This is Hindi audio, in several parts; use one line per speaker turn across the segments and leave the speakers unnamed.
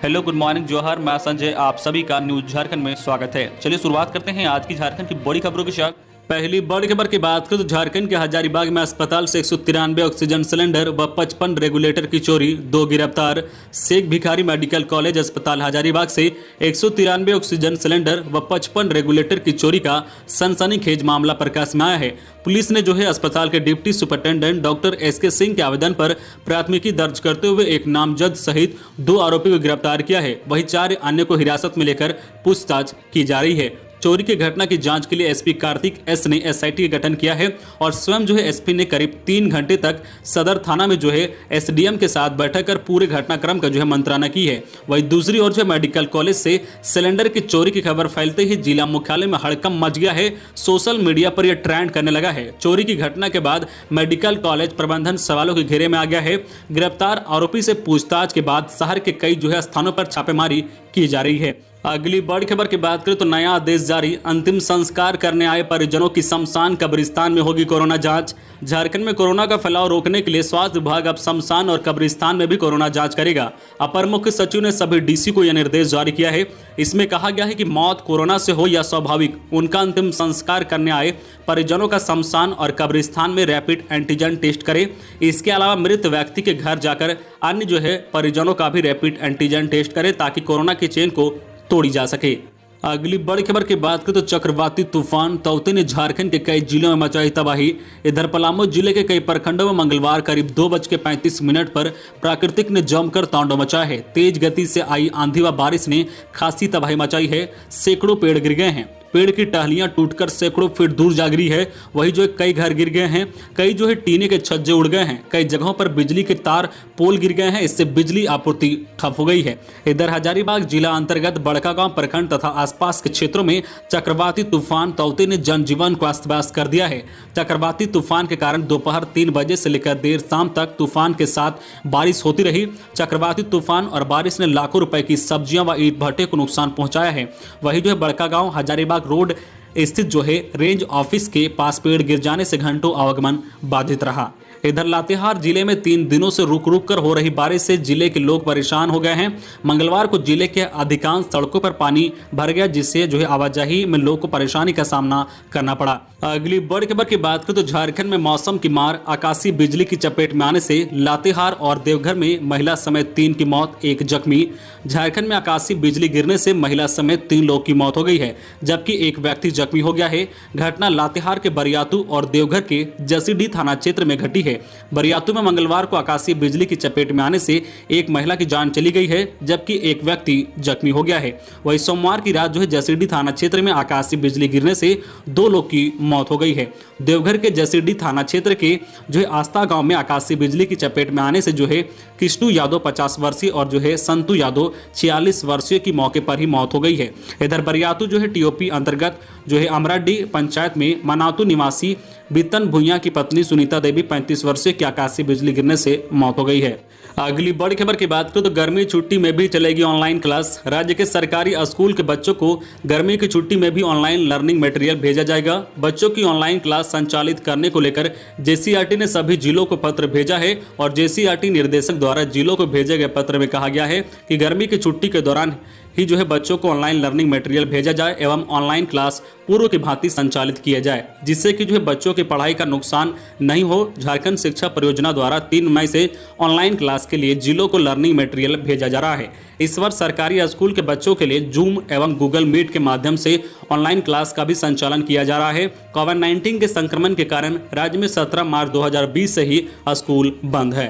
हेलो, गुड मॉर्निंग, जोहर। मैं संजय, आप सभी का न्यूज झारखंड में स्वागत है। चलिए शुरुआत करते हैं आज की झारखंड की बड़ी खबरों के साथ। पहली बड़ी खबर की बात करें तो झारखंड के हजारीबाग में अस्पताल से 193 ऑक्सीजन सिलेंडर व 55 रेगुलेटर की चोरी, 2 गिरफ्तार। शेख भिखारी मेडिकल कॉलेज अस्पताल हजारीबाग से 193 ऑक्सीजन सिलेंडर व 55 रेगुलेटर की चोरी का सनसनीखेज मामला प्रकाश में आया है। पुलिस ने अस्पताल के deputy superintendent doctor SK Singh के आवेदन पर प्राथमिकी दर्ज करते हुए एक नामजद सहित 2 आरोपी को गिरफ्तार किया है। वहीं 4 अन्य को हिरासत में लेकर पूछताछ की जा रही है। चोरी की घटना की जांच के लिए एसपी कार्तिक एस ने एसआईटी का गठन किया है और स्वयं एसपी ने करीब 3 घंटे तक सदर थाना में एसडीएम के साथ बैठक कर पूरे घटनाक्रम का मंत्रणा की है। वहीं दूसरी ओर मेडिकल कॉलेज से सिलेंडर की चोरी की खबर फैलते ही जिला मुख्यालय में हड़कंप मच गया है। सोशल मीडिया पर यह ट्रेंड करने लगा है। चोरी की घटना के बाद मेडिकल कॉलेज प्रबंधन सवालों के घेरे में आ गया है। गिरफ्तार आरोपी से पूछताछ के बाद शहर के कई स्थानों पर छापेमारी की जा रही है। अगली बड़ी खबर की बात करें तो नया आदेश जारी, अंतिम संस्कार करने आए परिजनों की शमशान कब्रिस्तान में होगी कोरोना जांच। झारखंड में कोरोना का फैलाव रोकने के लिए स्वास्थ्य विभाग अब शमशान और कब्रिस्तान में भी कोरोना जांच करेगा। अपर मुख्य सचिव ने सभी डीसी को यह निर्देश जारी किया है। इसमें कहा गया है कि मौत कोरोना से हो या स्वाभाविक, उनका अंतिम संस्कार करने आए परिजनों का शमशान और कब्रिस्तान में रैपिड एंटीजन टेस्ट करें। इसके अलावा मृत व्यक्ति के घर जाकर अन्य परिजनों का भी रैपिड एंटीजन टेस्ट करें ताकि कोरोना की चेन को तोड़ी जा सके। अगली बड़ी खबर की बात करें तो चक्रवाती तूफान तौते ने झारखंड के कई जिलों में मचाई तबाही। इधर पलामू जिले के कई प्रखंडों में मंगलवार करीब 2:35 पर प्राकृतिक ने जमकर तांडव मचाया है। तेज गति से आई आंधी व बारिश ने खासी तबाही मचाई है। सैकड़ों पेड़ गिर गए हैं। पेड़ की टहनियां टूटकर सैकड़ों फीट दूर जा गिरी है। वही कई घर गिर गए हैं। कई टीने के छज्जे उड़ गए हैं। कई जगहों पर बिजली के तार पोल गिर गए हैं। इससे बिजली आपूर्ति ठप हो गई है। इधर हजारीबाग जिला अंतर्गत बड़कागांव प्रखंड तथा आसपास के क्षेत्रों में चक्रवाती तूफान तौते ने जनजीवन को अस्त व्यस्त कर दिया है। चक्रवाती तूफान के कारण दोपहर 3 बजे से लेकर देर शाम तक तूफान के साथ बारिश होती रही। चक्रवाती तूफान और बारिश ने लाखों रुपए की सब्जियां व ईंट भट्टे को नुकसान पहुंचाया है। वही बड़कागांव हजारीबाग रोड स्थित रेंज ऑफिस के पास पेड़ गिर जाने से घंटों आवागमन बाधित रहा। इधर लातेहार जिले में 3 दिनों से रुक रुक कर हो रही बारिश से जिले के लोग परेशान हो गए हैं। मंगलवार को जिले के अधिकांश सड़कों पर पानी भर गया, जिससे आवाजाही में लोगों को परेशानी का सामना करना पड़ा। अगली बड़ी खबर की बात करें तो झारखंड में मौसम की मार, आकाशीय बिजली की चपेट में आने से लातेहार और देवघर में महिला समेत 3 की मौत, 1 जख्मी। झारखंड में आकाशीय बिजली गिरने से महिला समेत 3 लोगों की मौत हो गई है, जबकि 1 व्यक्ति जख्मी हो गया है। घटना लातेहार के बरियातू और देवघर के जसीडीह थाना क्षेत्र में घटी है। बरियातू में मंगलवार को आकाशीय बिजली की चपेट में आने से एक महिला की जान चली गई है, जबकि 1 व्यक्ति जख्मी हो गया है। वहीं सोमवार की रात जसीडीह थाना क्षेत्र में आकाशीय बिजली गिरने से 2 लोग की मौत हो गई है। देवघर के जसीडीह थाना क्षेत्र के आस्था गांव में आकाशीय बिजली की चपेट में आने से कृष्णु यादव 50 वर्षीय और संतु यादव 46 वर्षीय की मौके पर ही मौत हो गई है। इधर बरियातू टीओपी अंतर्गत अमराडीह पंचायत में मनातू निवासी बितन भुइया की पत्नी सुनीता देवी 35 वर्षीय की आकाशीय बिजली गिरने से मौत हो गई है। अगली बड़ी खबर की बात करें तो गर्मी छुट्टी में भी चलेगी ऑनलाइन क्लास। राज्य के सरकारी स्कूल के बच्चों को गर्मी की छुट्टी में भी ऑनलाइन लर्निंग मटेरियल भेजा जाएगा। बच्चों की ऑनलाइन क्लास संचालित करने को लेकर जेसीईआरटी ने सभी जिलों को पत्र भेजा है और जेसीईआरटी निर्देशक द्वारा जिलों को भेजे गए पत्र में कहा गया है कि गर्मी की छुट्टी के दौरान ही बच्चों को ऑनलाइन लर्निंग मटेरियल भेजा जाए एवं ऑनलाइन क्लास पूर्व की भांति संचालित किया जाए, जिससे कि बच्चों की पढ़ाई का नुकसान नहीं हो। झारखंड शिक्षा परियोजना द्वारा 3 मई से ऑनलाइन क्लास के लिए जिलों को लर्निंग मटेरियल भेजा जा रहा है। इस वर्ष सरकारी स्कूल के बच्चों के लिए जूम एवं गूगल मीट के माध्यम से ऑनलाइन क्लास का भी संचालन किया जा रहा है। कोविड-19 के संक्रमण के कारण राज्य में 17 मार्च 2020 से ही स्कूल बंद है।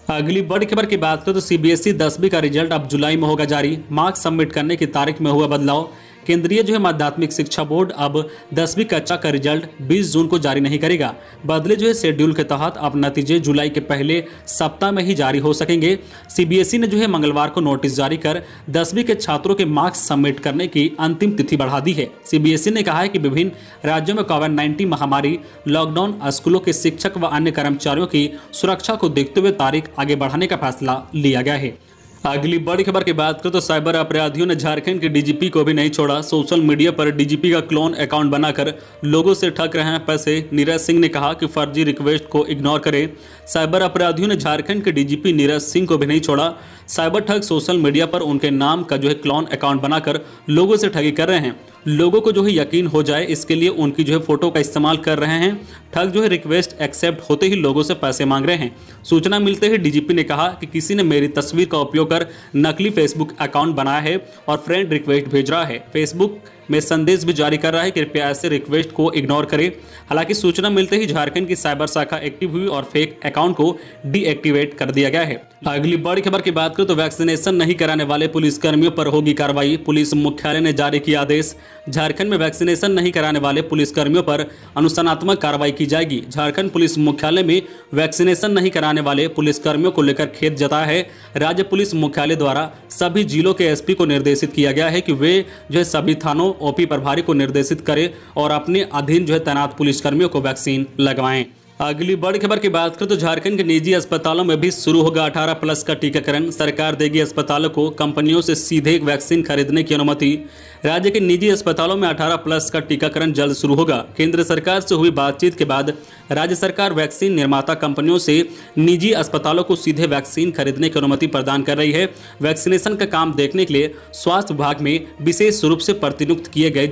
अगली बड़ी खबर की बात करें तो सीबीएसई 10वीं का रिजल्ट अब जुलाई में होगा जारी। मार्क्स सबमिट करने की तारीख में हुआ बदलाव। केंद्रीय माध्यमिक शिक्षा बोर्ड अब 10वीं कक्षा का रिजल्ट 20 जून को जारी नहीं करेगा। बदले शेड्यूल के तहत अब नतीजे जुलाई के पहले सप्ताह में ही जारी हो सकेंगे। सीबीएसई ने मंगलवार को नोटिस जारी कर 10वीं के छात्रों के मार्क्स सबमिट करने की अंतिम तिथि बढ़ा दी है। सीबीएसई ने कहा है कि विभिन्न राज्यों में कोविड-19 महामारी, लॉकडाउन, स्कूलों के शिक्षक व अन्य कर्मचारियों की सुरक्षा को देखते हुए तारीख आगे बढ़ाने का फैसला लिया गया है। अगली बड़ी खबर की बात करें तो साइबर अपराधियों ने झारखंड के डीजीपी को भी नहीं छोड़ा। सोशल मीडिया पर डीजीपी का क्लोन अकाउंट बनाकर लोगों से ठग रहे हैं पैसे। नीरज सिंह ने कहा कि फर्जी रिक्वेस्ट को इग्नोर करें। साइबर अपराधियों ने झारखंड के डीजीपी नीरज सिंह को भी नहीं छोड़ा। साइबर ठग सोशल मीडिया पर उनके नाम का क्लोन अकाउंट बनाकर लोगों से ठगी कर रहे हैं। लोगों को यकीन हो जाए इसके लिए उनकी फोटो का इस्तेमाल कर रहे हैं। ठग रिक्वेस्ट एक्सेप्ट होते ही लोगों से पैसे मांग रहे हैं। सूचना मिलते ही डीजीपी ने कहा कि किसी ने मेरी तस्वीर का उपयोग कर नकली फेसबुक अकाउंट बनाया है और फ्रेंड रिक्वेस्ट भेज रहा है। फेसबुक में संदेश भी जारी कर रहा है, कृपया ऐसे रिक्वेस्ट को इग्नोर करें। हालांकि सूचना मिलते ही झारखंड की साइबर शाखा एक्टिव हुई और फेक अकाउंट को डीएक्टिवेट कर दिया गया है। अगली बड़ी खबर की बात करें तो वैक्सीनेशन नहीं कराने वाले पुलिसकर्मियों पर होगी कार्रवाई। पुलिस मुख्यालय ने जारी किया आदेश। झारखंड में वैक्सीनेशन नहीं कराने वाले पुलिसकर्मियों पर अनुशासनात्मक कार्रवाई की जाएगी। झारखंड पुलिस मुख्यालय में वैक्सीनेशन नहीं कराने वाले पुलिसकर्मियों को लेकर खेद जताया है। राज्य पुलिस मुख्यालय द्वारा सभी जिलों के एसपी को निर्देशित किया गया है कि वे सभी थानों ओपी प्रभारी को निर्देशित करें और अपने अधीन तैनात पुलिसकर्मियों को वैक्सीन लगवाएं। अगली बड़ी खबर की बात करें तो झारखंड के निजी अस्पतालों में भी शुरू होगा 18+ का टीकाकरण। सरकार देगी अस्पतालों को कंपनियों से सीधे वैक्सीन खरीदने की अनुमति। राज्य के निजी अस्पतालों में 18+ का टीकाकरण जल्द शुरू होगा। केंद्र सरकार से हुई बातचीत के बाद राज्य सरकार वैक्सीन निर्माता कंपनियों से निजी अस्पतालों को सीधे वैक्सीन खरीदने की अनुमति प्रदान कर रही है। वैक्सीनेशन का काम देखने के लिए स्वास्थ्य विभाग में विशेष रूप से प्रतिनियुक्त किए गए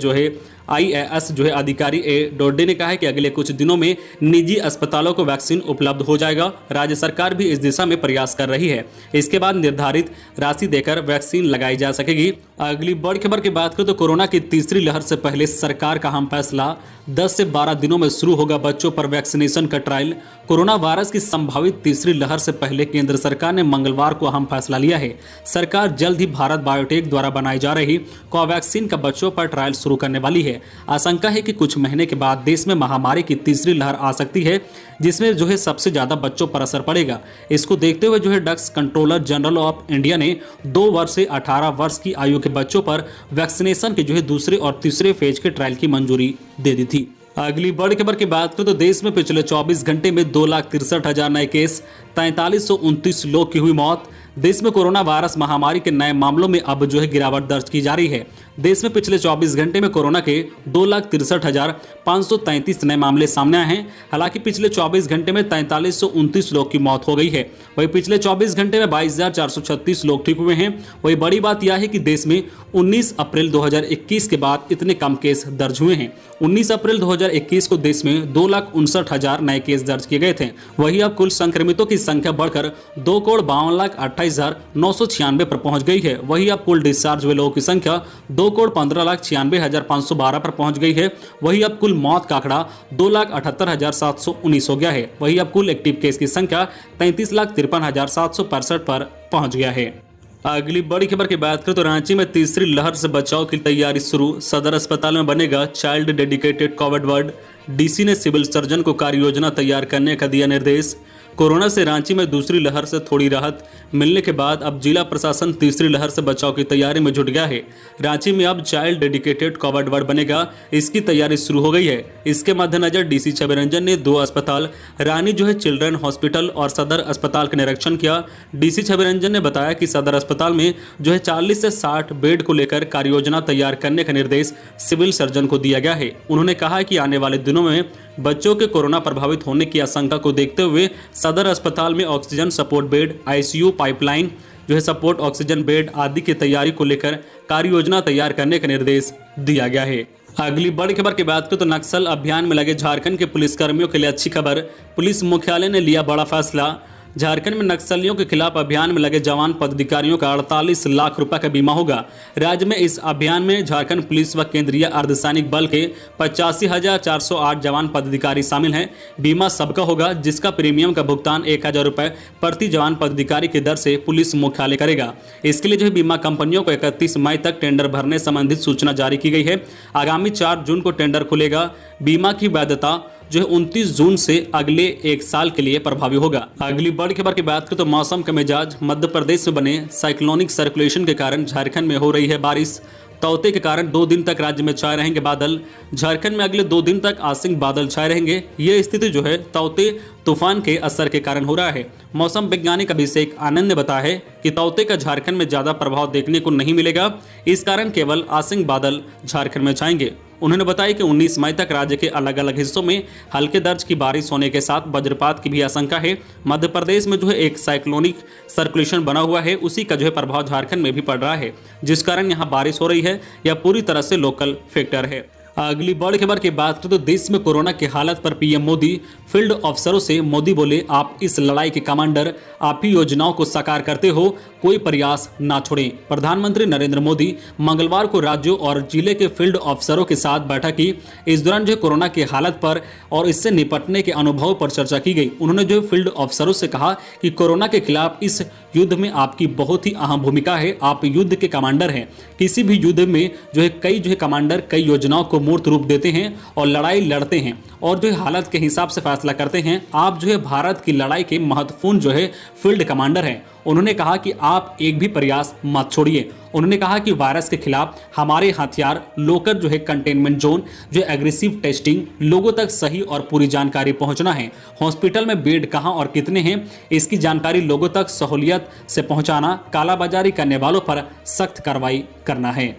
IAS अधिकारी ए डोडे ने कहा है कि अगले कुछ दिनों में निजी अस्पतालों को वैक्सीन उपलब्ध हो जाएगा। राज्य सरकार भी इस दिशा में प्रयास कर रही है। इसके बाद निर्धारित राशि देकर वैक्सीन लगाई जा सकेगी। अगली बड़ी खबर की बात करें तो कोरोना की तीसरी लहर से पहले सरकार का अहम फैसला। 10 से 12 दिनों में शुरू होगा बच्चों पर वैक्सीनेशन का ट्रायल। कोरोना वायरस की संभावित तीसरी लहर से पहले केंद्र सरकार ने मंगलवार को अहम फैसला लिया है। सरकार जल्द ही भारत बायोटेक द्वारा बनाई जा रही कोवैक्सीन का बच्चों पर ट्रायल शुरू करने वाली है। आशंका है कि कुछ महीने के बाद देश में महामारी की तीसरी लहर आ सकती है, जिसमें सबसे ज्यादा बच्चों पर असर पड़ेगा। इसको देखते हुए drugs controller general of India ने 2 वर्ष से 18 वर्ष की आयु के बच्चों पर वैक्सीनेशन के दूसरे और तीसरे फेज के ट्रायल की मंजूरी दे दी थी। अगली बड़ी खबर की बात करें तो देश में पिछले 24 घंटे में 2,63,000 नए केस, 4329 लोग की हुई मौत। देश में कोरोना वायरस महामारी के नए मामलों में अब गिरावट दर्ज की जा रही है। देश में पिछले 24 घंटे में कोरोना के 2,63,533 नए मामले सामने आए हैं। हालांकि पिछले 24 घंटे में 4329 लोग की मौत हो गई है। वहीं पिछले 24 घंटे में 22,436 लोग ठीक हुए हैं। वहीं बड़ी बात यह है कि देश में 19 अप्रैल 2021 के बाद इतने कम केस दर्ज हुए हैं। 19 अप्रैल 2021 को देश में 2,59,000 नए केस दर्ज किए गए थे। वहीं अब कुल संक्रमितों की संख्या बढ़कर 2,52,28,996 पर पहुंच गई है। वहीं अब कुल डिस्चार्ज हुए लोगों की संख्या 2,15,96,512 पर पहुंच गई है। वहीं अब कुल मौत का आंकड़ा 2,78,719 हो गया है। वहीं अब कुल एक्टिव केस की संख्या 33,53,765 पर पहुंच गया है। अगली बड़ी खबर की बात करें तो रांची में तीसरी लहर से बचाव की तैयारी शुरू। सदर अस्पताल में बनेगा child dedicated Covid ward. DC ने सिविल सर्जन को कार्य योजना तैयार करने का दिया निर्देश। कोरोना से रांची में दूसरी लहर से थोड़ी राहत मिलने के बाद अब जिला प्रशासन तीसरी लहर से बचाव की तैयारी में जुट गया है। रांची में अब चाइल्ड डेडिकेटेड कोविड वार्ड बनेगा, इसकी तैयारी शुरू हो गई है। इसके मद्देनजर डीसी छवि रंजन ने 2 अस्पताल रानी चिल्ड्रन हॉस्पिटल और सदर अस्पताल का निरीक्षण किया। डीसी छवि रंजन ने बताया कि सदर अस्पताल में 40 से 60 बेड को लेकर कार्य योजना तैयार करने का निर्देश सिविल सर्जन को दिया गया है। उन्होंने कहा कि आने वाले दिनों में बच्चों के कोरोना प्रभावित होने की आशंका को देखते हुए सदर अस्पताल में oxygen support bed, ICU pipeline support oxygen bed आदि की तैयारी को लेकर कार्य योजना तैयार करने का निर्देश दिया गया है। अगली बड़ी खबर की बात करें तो नक्सल अभियान में लगे झारखंड के पुलिसकर्मियों के लिए अच्छी खबर। पुलिस मुख्यालय ने लिया बड़ा फैसला। झारखंड में नक्सलियों के खिलाफ अभियान में लगे जवान पदाधिकारियों का 48 लाख रुपए का बीमा होगा। राज्य में इस अभियान में झारखंड पुलिस व केंद्रीय अर्धसैनिक बल के 85,408 जवान पदाधिकारी शामिल हैं। बीमा सबका होगा, जिसका प्रीमियम का भुगतान 1,000 रुपए प्रति जवान पदाधिकारी की दर से पुलिस मुख्यालय करेगा। इसके लिए बीमा कंपनियों को 31 मई तक टेंडर भरने संबंधित सूचना जारी की गई है। आगामी 4 जून को टेंडर खुलेगा। बीमा की वैधता 29 जून से अगले 1 साल के लिए प्रभावी होगा। अगली बड़ी खबर की बात करें तो मौसम का मिजाज। मध्य प्रदेश में बने साइक्लोनिक सर्कुलेशन के कारण झारखंड में हो रही है बारिश। तौते के कारण 2 दिन तक राज्य में छाए रहेंगे बादल। झारखंड में अगले 2 दिन तक आंशिक बादल छाए रहेंगे। ये स्थिति जो है तौते तूफान के असर के कारण हो रहा है। मौसम वैज्ञानिक अभिषेक आनंद ने बताया है कि तौते का झारखंड में ज्यादा प्रभाव देखने को नहीं मिलेगा, इस कारण केवल आंशिक बादल झारखंड में छाएंगे। उन्होंने बताया कि 19 मई तक राज्य के अलग अलग हिस्सों में हल्के दर्ज की बारिश होने के साथ वज्रपात की भी आशंका है। मध्य प्रदेश में जो है एक साइक्लोनिक सर्कुलेशन बना हुआ है, उसी का जो है प्रभाव झारखंड में भी पड़ रहा है, जिस कारण यहाँ बारिश हो रही है। यह पूरी तरह से लोकल फैक्टर है। अगली बड़ी खबर की बात करें तो देश में कोरोना की हालत पर पीएम मोदी। फील्ड अफसरों से मोदी बोले, आप इस लड़ाई के कमांडर, आप ही योजनाओं को साकार करते हो, कोई प्रयास ना छोड़ें। प्रधानमंत्री नरेंद्र मोदी मंगलवार को राज्यों और जिले के फील्ड अफसरों के साथ बैठक की। इस दौरान जो कोरोना की हालत पर और इससे निपटने के अनुभव पर चर्चा की गई। उन्होंने जो फील्ड अफसरों से कहा कि कोरोना के खिलाफ इस युद्ध में आपकी बहुत ही अहम भूमिका है, आप युद्ध के कमांडर हैं। किसी भी युद्ध में जो है कई कमांडर कई योजनाओं को मूर्त रूप देते हैं और लड़ाई लड़ते हैं और जो हालत के हिसाब से फैसला करते हैं। आप जो है भारत की लड़ाई के महत्वपूर्ण जो है फील्ड कमांडर हैं। उन्होंने कहा कि आप एक भी प्रयास मत छोड़िए। उन्होंने कहा कि वायरस के खिलाफ हमारे हथियार लोकल जो है कंटेनमेंट जोन, जो एग्रेसिव टेस्टिंग, लोगों तक सही और पूरी जानकारी पहुंचना है। हॉस्पिटल में बेड कहां और कितने हैं, इसकी जानकारी लोगों तक सहूलियत से पहुंचाना। कालाबाजारी करने वालों पर सख्त कार्रवाई करना है।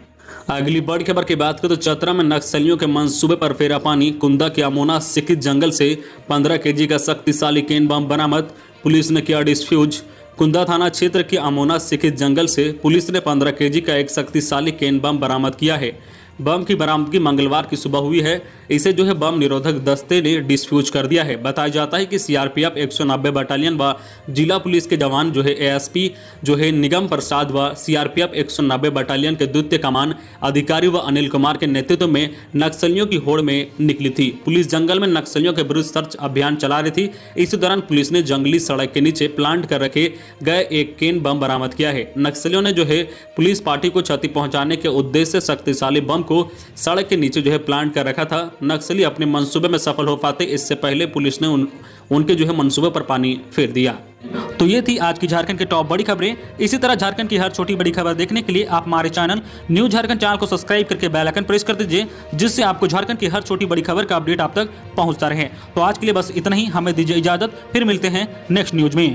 अगली बड़ी खबर की बात करें तो चतरा में नक्सलियों के मंसूबे पर फेरा पानी। कुंदा के अमोना सिकित जंगल से 15 केजी का शक्तिशाली केन बम बरामद, पुलिस ने किया डिस्फ्यूज। कुंदा थाना क्षेत्र के अमोना सिकित जंगल से पुलिस ने 15 केजी का एक शक्तिशाली केन बम बरामद किया है। बम की बरामदगी मंगलवार की सुबह हुई है। इसे जो है बम निरोधक दस्ते ने डिस्फ्यूज कर दिया है। बताया जाता है कि सीआरपीएफ 190 बटालियन व जिला पुलिस के जवान जो है एएसपी जो है निगम प्रसाद व सीआरपीएफ 190 बटालियन के द्वितीय कमान अधिकारी व अनिल कुमार के नेतृत्व में नक्सलियों की होड़ में निकली थी। पुलिस जंगल में नक्सलियों के विरुद्ध सर्च अभियान चला रही थी। इसी दौरान पुलिस ने जंगली सड़क के नीचे प्लांट कर रखे गए एक केन बम बरामद किया है। नक्सलियों ने जो है पुलिस पार्टी को क्षति पहुंचाने के उद्देश्य से शक्तिशाली बम को सड़क के नीचे जो है प्लांट कर रखा था। नक्सली अपने मंसूबे में सफल हो पाते इससे पहले पुलिस ने उनके जो है मंसूबे पर पानी फेर दिया। तो ये थी आज की झारखंड की टॉप बड़ी खबरें। इसी तरह झारखंड की हर छोटी बड़ी खबर देखने के लिए आप हमारे चैनल न्यूज झारखंड चैनल को सब्सक्राइब करके बेल आइकन प्रेस कर दीजिए, जिससे आपको झारखंड की हर छोटी बड़ी खबर का अपडेट आप तक पहुंचता रहे। तो आज के लिए बस इतना ही, हमें दीजिए इजाजत, फिर मिलते हैं नेक्स्ट न्यूज में।